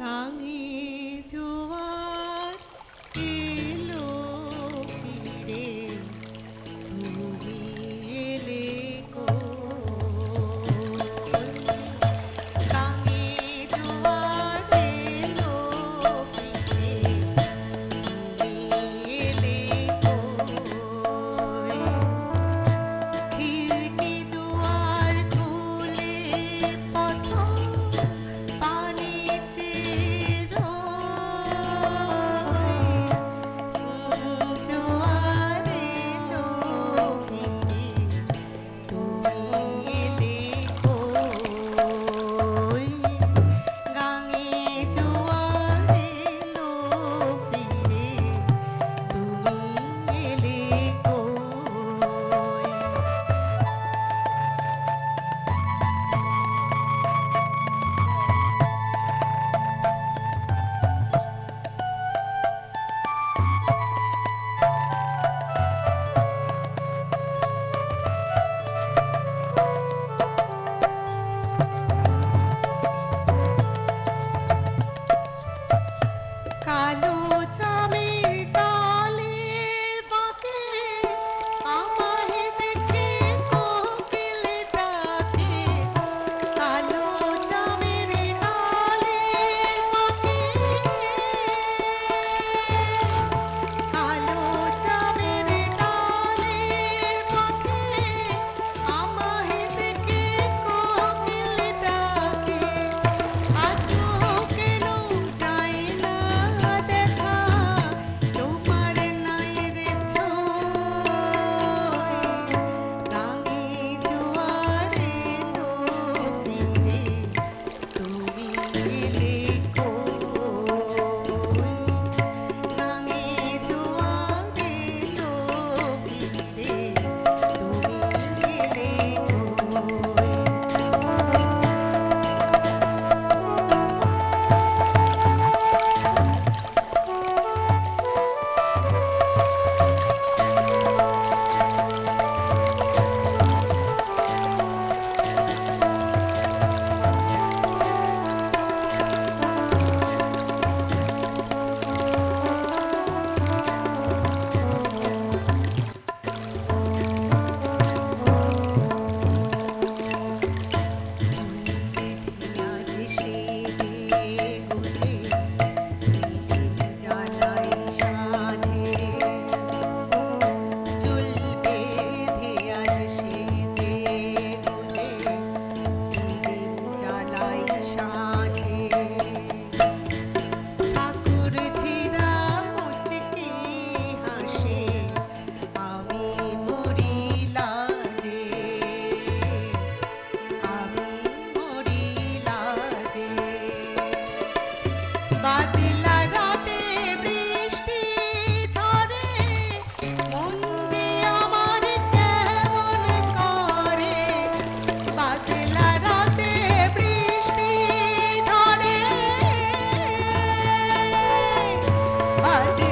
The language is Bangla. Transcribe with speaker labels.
Speaker 1: গাঙে জোয়ার এলো ফিরে, তুমি এলে কই? গাঙে জোয়ার এলো ফিরে, তুমি এলে কই? খিড়কি দুয়ার খুলে পথ পানে চেয়ে রই। জোয়ার এলো ফিরে, তুমি এলে কই? গাঙে জোয়ার এলো ফিরে, তুমি এলে কই? কালো চামের ডালের ফাঁকে আমায় দেখে কোকিল ডাকে। কালো চামের ডালের ফাঁকে, কালো চামের ডালের ফাঁকে আমায় দেখে কোকিল ডাকে। আজও কেন যায় না দেখা, তোমার নায়ের ছোঁয়? গাঙে জোয়ার এলো ফিরে, তুমি এলে কই? গাঙে জোয়ার এলো ফিরে, তুমি এলে কই? আজ সেজে গুজে ঈদের জ্বালাই সাজে, চুল বেঁধে আজ সেজে গুজে ঈদের জ্বালাই সাজে। ঠাকুর ঝিরা মুচকি হাসে, আমি মরি লাজে, আমি মরি লাজে। বাদলা রাতে বৃষ্টি ঝরে, মন যে আমার কেমন করে। বাদলা রাতে বৃষ্টি ঝরে, বাদলা